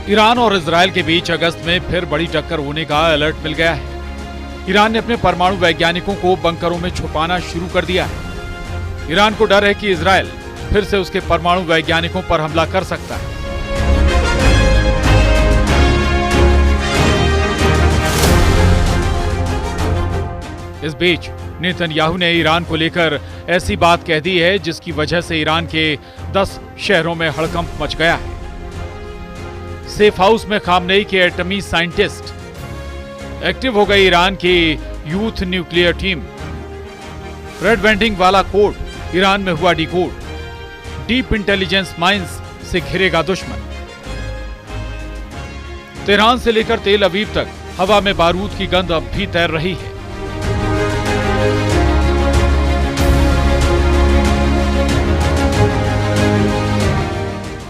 Iran और Israel के बीच अगस्त में फिर बड़ी टक्कर होने का अलर्ट मिल गया है। ईरान ने अपने परमाणु वैज्ञानिकों को बंकरों में छुपाना शुरू कर दिया है। ईरान को डर है कि इजरायल फिर से उसके परमाणु वैज्ञानिकों पर हमला कर सकता है। इस बीच नेतन्याहू ने ईरान को लेकर ऐसी बात कह दी है जिसकी वजह से ईरान के 10 शहरों में हड़कंप मच गया है। सेफ हाउस में खामनेई के एटमी साइंटिस्ट, एक्टिव हो गई ईरान की youth nuclear team, red vending वाला कोड, ईरान में हुआ डिकोड, डीप इंटेलिजेंस माइंस से घिरेगा दुश्मन। तेहरान से लेकर तेल अवीव तक हवा में बारूद की गंध अब भी तैर रही है।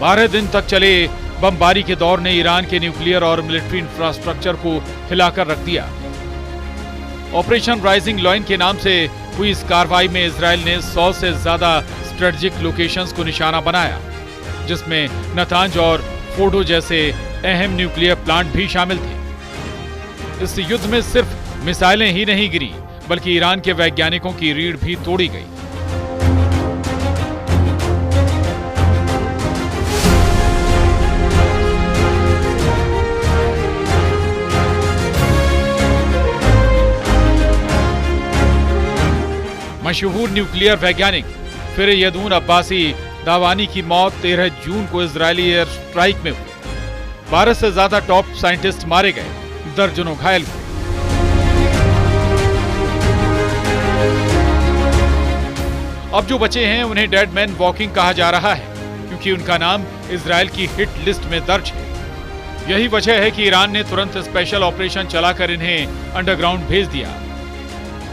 बारह दिन तक चले बमबारी के दौर ने ईरान के न्यूक्लियर और मिलिट्री इंफ्रास्ट्रक्चर को हिलाकर रख दिया। ऑपरेशन राइजिंग लॉइन के नाम से हुई इस कार्रवाई में इजरायल ने 100 से ज्यादा स्ट्रेटेजिक लोकेशंस को निशाना बनाया, जिसमें नतांज और फोर्डो जैसे अहम न्यूक्लियर प्लांट भी शामिल थे। इस युद्ध में सिर्फ मिसाइलें ही नहीं गिरी, बल्कि ईरान के वैज्ञानिकों की रीढ़ भी तोड़ी गई। मशहूर न्यूक्लियर वैज्ञानिक फिरयदून अब्बासी दावानी की मौत 13 जून को इजरायली एयर स्ट्राइक में हुई। 12 से ज्यादा टॉप साइंटिस्ट मारे गए, दर्जनों घायल हुए। अब जो बचे हैं उन्हें डेड मैन वॉकिंग कहा जा रहा है, क्योंकि उनका नाम इजरायल की हिट लिस्ट में दर्ज है। यही वजह है कि ईरान ने तुरंत स्पेशल ऑपरेशन चलाकर इन्हें अंडरग्राउंड भेज दिया।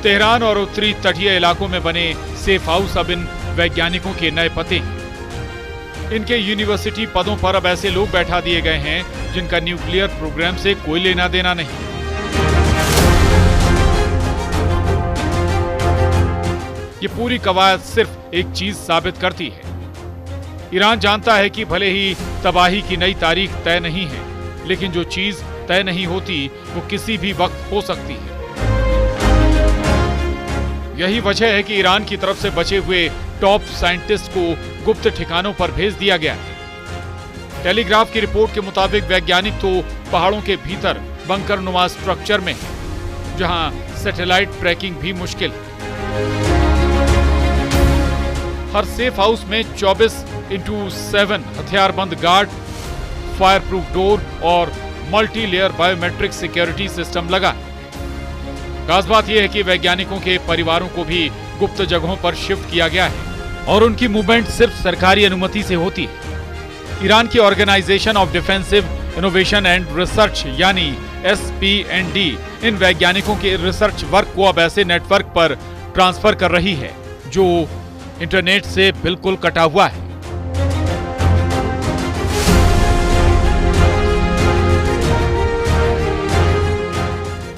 तेहरान और उत्तरी तटीय इलाकों में बने सेफ हाउस अब इन वैज्ञानिकों के नए पते हैं। इनके यूनिवर्सिटी पदों पर अब ऐसे लोग बैठा दिए गए हैं जिनका न्यूक्लियर प्रोग्राम से कोई लेना देना नहीं। ये पूरी कवायद सिर्फ एक चीज साबित करती है, ईरान जानता है कि भले ही तबाही की नई तारीख तय नहीं है, लेकिन जो चीज तय नहीं होती वो किसी भी वक्त हो सकती है। यही वजह है कि ईरान की तरफ से बचे हुए टॉप साइंटिस्ट को गुप्त ठिकानों पर भेज दिया गया है। टेलीग्राफ की रिपोर्ट के मुताबिक वैज्ञानिक तो पहाड़ों के भीतर बंकर नुमा स्ट्रक्चर में है, जहां सैटेलाइट ट्रैकिंग भी मुश्किल है। हर सेफ हाउस में 24x7 हथियारबंद गार्ड, फायर प्रूफ डोर और multi layer biometric security system लगा है। खास बात यह है कि वैज्ञानिकों के परिवारों को भी गुप्त जगहों पर शिफ्ट किया गया है और उनकी मूवमेंट सिर्फ सरकारी अनुमति से होती है। ईरान की organization of defensive innovation and research यानी SPND इन वैज्ञानिकों के रिसर्च वर्क को अब ऐसे नेटवर्क पर ट्रांसफर कर रही है जो इंटरनेट से बिल्कुल कटा हुआ है।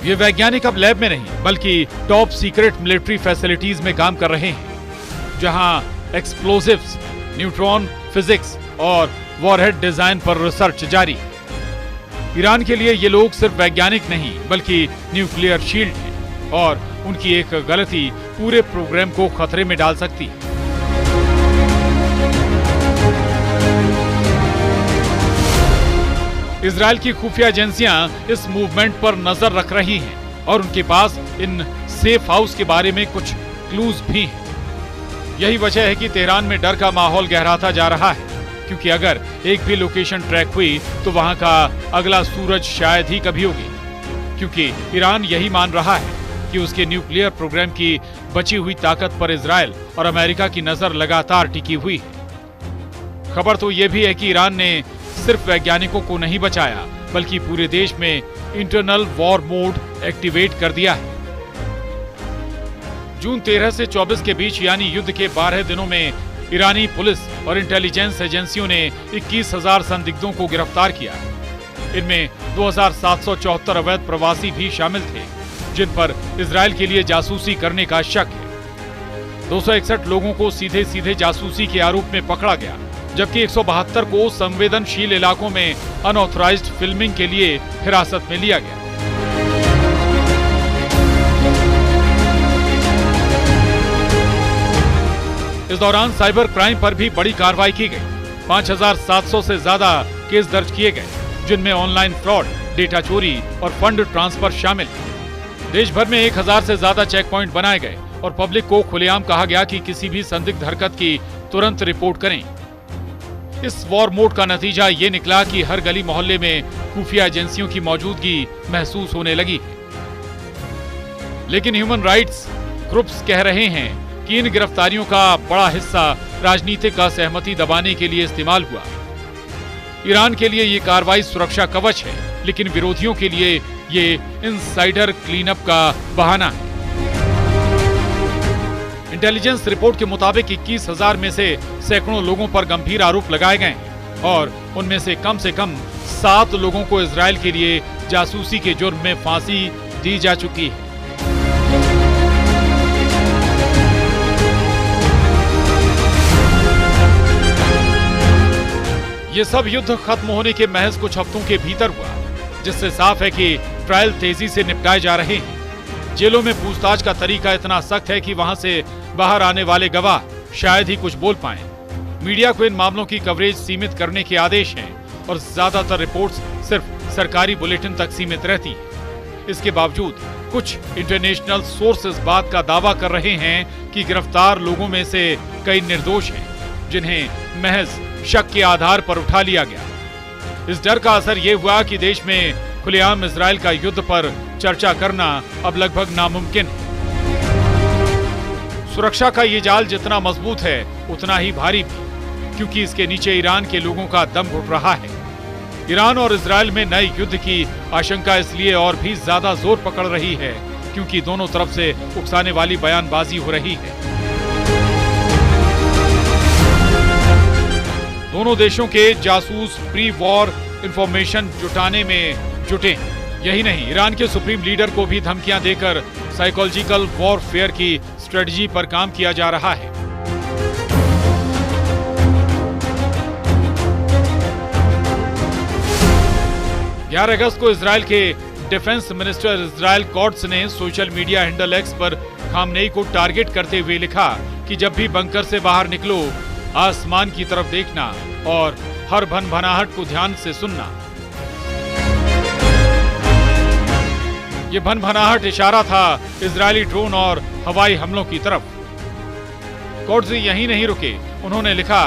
ये वैज्ञानिक अब लैब में नहीं बल्कि टॉप सीक्रेट मिलिट्री फैसिलिटीज में काम कर रहे हैं, जहां एक्सप्लोसिव्स, न्यूट्रॉन फिजिक्स और वॉरहेड डिजाइन पर रिसर्च जारी है। ईरान के लिए ये लोग सिर्फ वैज्ञानिक नहीं बल्कि न्यूक्लियर शील्ड हैं और उनकी एक गलती पूरे प्रोग्राम को खतरे में डाल सकती है। इजरायल की खुफिया एजेंसियां इस मूवमेंट पर नजर रख रही हैं और उनके पास इन सेफ हाउस के बारे में कुछ क्लूज भी हैं। यही वजह है कि तेहरान में डर का माहौल गहराता जा रहा है, क्योंकि अगर एक भी लोकेशन ट्रैक हुई तो वहां का अगला सूरज शायद ही कभी होगी, क्योंकि ईरान यही मान रहा है कि उसके न्यूक्लियर प्रोग्राम की बची हुई ताकत पर इजरायल और अमेरिका की नजर लगातार टिकी हुई है। खबर तो यह भी है कि ईरान ने सिर्फ वैज्ञानिकों को नहीं बचाया बल्कि पूरे देश में इंटरनल वॉर मोड एक्टिवेट कर दिया है। जून 13 से 24 के बीच यानी युद्ध के 12 दिनों में ईरानी पुलिस और इंटेलिजेंस एजेंसियों ने 21,000 संदिग्धों को गिरफ्तार किया। इनमें 2,774 अवैध प्रवासी भी शामिल थे, जिन पर इजरायल के लिए जासूसी करने का शक है। 261 लोगों को सीधे सीधे जासूसी के आरोप में पकड़ा गया जबकि 172 को संवेदनशील इलाकों में अनऑथराइज्ड फिल्मिंग के लिए हिरासत में लिया गया। इस दौरान साइबर क्राइम पर भी बड़ी कार्रवाई की गई। 5700 से ज्यादा केस दर्ज किए गए, जिनमें ऑनलाइन फ्रॉड, डेटा चोरी और फंड ट्रांसफर शामिल है। देश भर में 1000 से ज्यादा चेक पॉइंट बनाए गए और पब्लिक को खुलेआम कहा गया कि किसी भी संदिग्ध हरकत की तुरंत रिपोर्ट करें। इस वॉर मोड का नतीजा ये निकला कि हर गली मोहल्ले में खुफिया एजेंसियों की मौजूदगी महसूस होने लगी है। लेकिन ह्यूमन राइट्स ग्रुप्स कह रहे हैं कि इन गिरफ्तारियों का बड़ा हिस्सा राजनीतिक असहमति दबाने के लिए इस्तेमाल हुआ। ईरान के लिए ये कार्रवाई सुरक्षा कवच है, लेकिन विरोधियों के लिए ये इनसाइडर क्लीनअप का बहाना है। इंटेलिजेंस रिपोर्ट के मुताबिक 21,000 में से सैकड़ों लोगों पर गंभीर आरोप लगाए गए हैं और उनमें से कम 7 लोगों को इजरायल के लिए जासूसी के जुर्म में फांसी दी जा चुकी है। ये सब युद्ध खत्म होने के महज कुछ हफ्तों के भीतर हुआ, जिससे साफ है कि ट्रायल तेजी से निपटाए जा रहे हैं। जेलों में पूछताछ का तरीका इतना सख्त है कि वहां से बाहर आने वाले गवाह शायद ही कुछ बोल पाएं। मीडिया को इन मामलों की कवरेज सीमित करने के आदेश हैं और ज्यादातर रिपोर्ट्स सिर्फ सरकारी बुलेटिन तक सीमित रहती है। इसके बावजूद कुछ इंटरनेशनल सोर्सेज बात का दावा कर रहे हैं कि गिरफ्तार लोगों में से कई निर्दोष हैं, जिन्हें महज शक के आधार पर उठा लिया गया। इस डर का असर ये हुआ कि देश में खुलेआम इजरायल का युद्ध पर चर्चा करना अब लगभग नामुमकिन है। सुरक्षा का ये जाल जितना मजबूत है उतना ही भारी भी, क्योंकि इसके नीचे ईरान के लोगों का दम घुट रहा है। ईरान और इजरायल में नए युद्ध की आशंका इसलिए और भी ज्यादा जोर पकड़ रही है क्योंकि दोनों तरफ से उकसाने वाली बयानबाजी हो रही है। दोनों देशों के जासूस प्री वॉर इंफॉर्मेशन जुटाने में जुटे हैं। यही नहीं, ईरान के सुप्रीम लीडर को भी धमकियां देकर साइकोलॉजिकल वॉरफेयर की स्ट्रेटजी पर काम किया जा रहा है। अगस्त को इजरायल के डिफेंस मिनिस्टर इजरायल कॉट्स ने सोशल मीडिया हैंडल एक्स पर खामनेई को टारगेट करते हुए लिखा कि जब भी बंकर से बाहर निकलो, आसमान की तरफ देखना और हर भनभनाहट को ध्यान से सुनना। ये भनभनाहट इशारा था इजरायली ड्रोन और हवाई हमलों की तरफ। कॉट्स यहीं नहीं रुके, उन्होंने लिखा,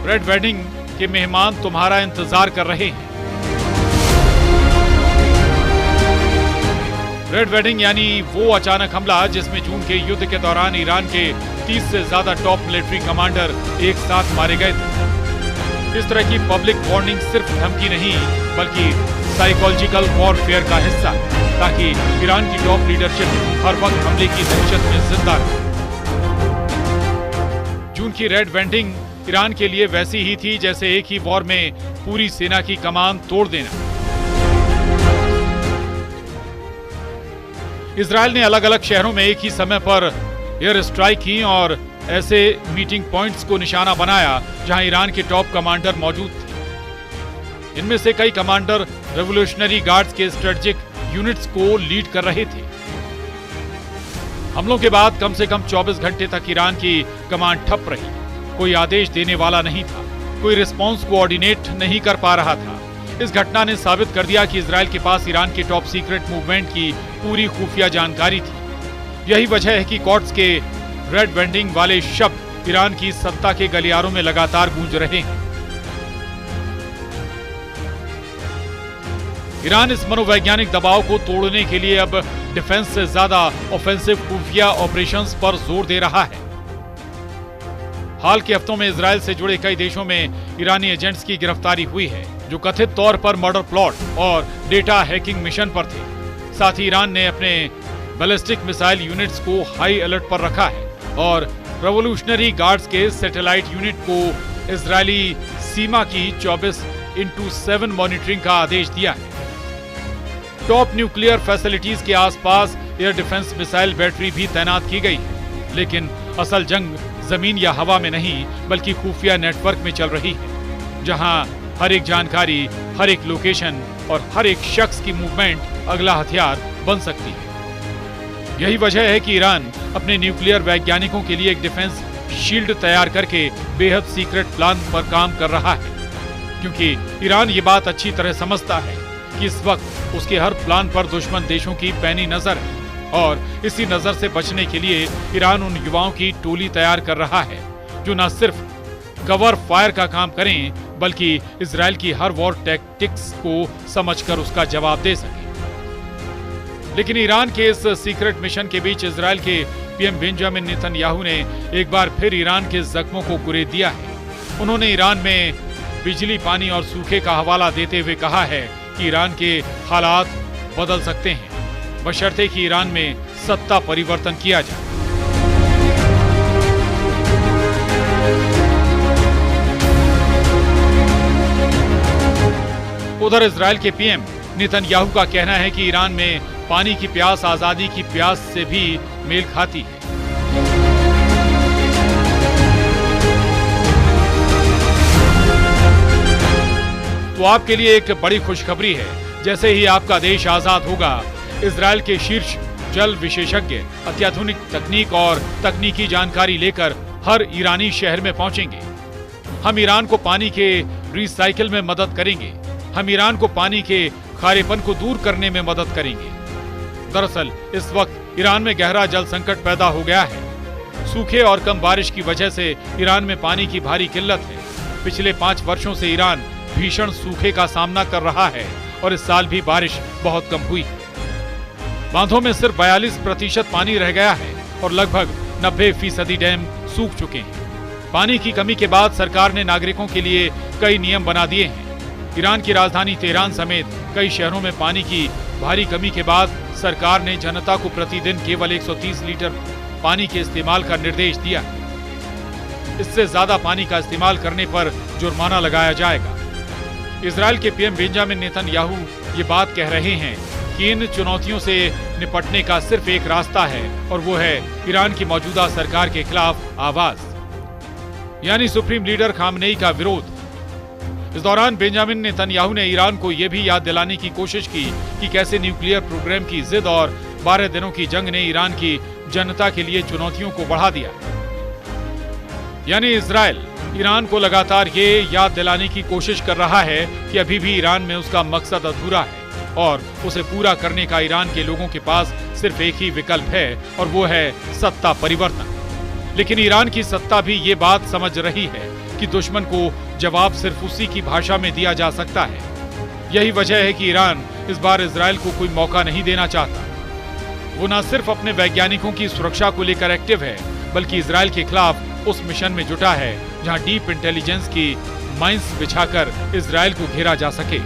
रेड वेडिंग के मेहमान तुम्हारा इंतजार कर रहे हैं। रेड वेडिंग यानी वो अचानक हमला जिसमें जून के युद्ध के दौरान ईरान के 30 से ज्यादा टॉप मिलिट्री कमांडर एक साथ मारे गए थे। इस तरह की पब्लिक वार्निंग सिर्फ धमकी नहीं बल्कि साइकोलॉजिकल वॉरफेयर का हिस्सा, ताकि ईरान की टॉप लीडरशिप हर वक्त हमले की दहशत में जिंदा रहे। जून की रेड वेडिंग ईरान के लिए वैसी ही थी जैसे एक ही वॉर में पूरी सेना की कमान तोड़ देना। इजरायल ने अलग अलग शहरों में एक ही समय पर एयर स्ट्राइक की और ऐसे मीटिंग पॉइंट्स को निशाना बनाया जहां ईरान के टॉप कमांडर मौजूद थे। इनमें से कई कमांडर रेवोल्यूशनरी गार्ड्स के स्ट्रेटेजिक यूनिट्स को लीड कर रहे थे। हमलों के बाद कम से कम 24 घंटे तक ईरान की कमांड ठप रही। कोई आदेश देने वाला नहीं था, कोई रिस्पॉन्स कोऑर्डिनेट नहीं कर पा रहा था। इस घटना ने साबित कर दिया कि इजरायल के पास ईरान के टॉप सीक्रेट मूवमेंट की पूरी खुफिया जानकारी थी। यही वजह है कि कॉट्स के रेड वेडिंग वाले शब्द ईरान की सत्ता के गलियारों में लगातार गूंज रहे हैं। ईरान इस मनोवैज्ञानिक दबाव को तोड़ने के लिए अब डिफेंस से ज्यादा ऑफेंसिव खुफिया ऑपरेशंस पर जोर दे रहा है। हाल के हफ्तों में इजरायल से जुड़े कई देशों में ईरानी एजेंट्स की गिरफ्तारी हुई है जो कथित तौर पर मर्डर प्लॉट और डेटा हैकिंग मिशन पर थे। साथ ही ईरान ने अपने बैलिस्टिक मिसाइल यूनिट्स को हाई अलर्ट पर रखा है और रेवोल्यूशनरी गार्ड्स के सैटेलाइट यूनिट को इजरायली सीमा की 24/7 मॉनिटरिंग का आदेश दिया है। टॉप न्यूक्लियर फैसिलिटीज के आसपास एयर डिफेंस मिसाइल बैटरी भी तैनात की गई है। लेकिन असल जंग जमीन या हवा में नहीं बल्कि खुफिया नेटवर्क में चल रही है। जहां हर एक जानकारी, हर एक लोकेशन और हर एक शख्स की मूवमेंट अगला हथियार बन सकती है। यही वजह है कि ईरान अपने न्यूक्लियर वैज्ञानिकों के लिए एक डिफेंस शील्ड तैयार करके बेहद सीक्रेट प्लान पर काम कर रहा है, क्योंकि ईरान ये बात अच्छी तरह समझता है कि इस वक्त उसके हर प्लान पर दुश्मन देशों की पैनी नजर है और इसी नजर से बचने के लिए ईरान उन युवाओं की टोली तैयार कर रहा है जो न सिर्फ कवर फायर का काम करें बल्कि इजराइल की हर वॉर टैक्टिक्स को समझकर उसका जवाब दे सके। लेकिन ईरान के इस सीक्रेट मिशन के बीच इजराइल के पीएम बेंजामिन नेतन्याहू ने एक बार फिर ईरान के जख्मों को कुरेद दिया है। उन्होंने ईरान में बिजली, पानी और सूखे का हवाला देते हुए कहा है कि ईरान के हालात बदल सकते हैं, बशर्ते कि ईरान में सत्ता परिवर्तन किया जाए। उधर इजराइल के पीएम नेतन्याहू का कहना है कि ईरान में पानी की प्यास आजादी की प्यास से भी मेल खाती है। तो आपके लिए एक बड़ी खुशखबरी है, जैसे ही आपका देश आजाद होगा, इजराइल के शीर्ष जल विशेषज्ञ अत्याधुनिक तकनीक और तकनीकी जानकारी लेकर हर ईरानी शहर में पहुंचेंगे। हम ईरान को पानी के रिसाइकिल में मदद करेंगे। हम ईरान को पानी के खारेपन को दूर करने में मदद करेंगे। दरअसल इस वक्त ईरान में गहरा जल संकट पैदा हो गया है। सूखे और कम बारिश की वजह से ईरान में पानी की भारी किल्लत है। पिछले 5 वर्षों से ईरान भीषण सूखे का सामना कर रहा है और इस साल भी बारिश बहुत कम हुई। बांधों में सिर्फ 42% पानी रह गया है और लगभग 90% डैम सूख चुके हैं। पानी की कमी के बाद सरकार ने नागरिकों के लिए कई नियम बना दिए हैं। ईरान की राजधानी तेहरान समेत कई शहरों में पानी की भारी कमी के बाद सरकार ने जनता को प्रतिदिन केवल 130 लीटर पानी के इस्तेमाल का निर्देश दिया। इससे ज्यादा पानी का इस्तेमाल करने पर जुर्माना लगाया जाएगा। इजराइल के पीएम बेंजामिन नेतन्याहू ये बात कह रहे हैं कि इन चुनौतियों से निपटने का सिर्फ एक रास्ता है और वो है ईरान की मौजूदा सरकार के खिलाफ आवाज, यानी सुप्रीम लीडर खामनेई का विरोध। इस दौरान बेंजामिन नेतन्याहू ने ईरान को यह भी याद दिलाने की कोशिश की कि कैसे न्यूक्लियर प्रोग्राम की जिद और 12 दिनों की जंग ने ईरान की जनता के लिए चुनौतियों को बढ़ा दिया। यानी इजराइल ईरान को लगातार ये याद दिलाने की कोशिश कर रहा है कि अभी भी ईरान में उसका मकसद अधूरा है और उसे पूरा करने का ईरान के लोगों के पास सिर्फ एक ही विकल्प है और वो है सत्ता परिवर्तन। लेकिन ईरान की सत्ता भी ये बात समझ रही है कि दुश्मन को जवाब सिर्फ उसी की भाषा में दिया जा सकता है। यही वजह है कि ईरान इस बार इजराइल को कोई मौका नहीं देना चाहता। वो न सिर्फ अपने वैज्ञानिकों की सुरक्षा को लेकर एक्टिव है, बल्कि इजराइल के खिलाफ उस मिशन में जुटा है जहां डीप इंटेलिजेंस की माइंस बिछाकर इजराइल को घेरा जा सके।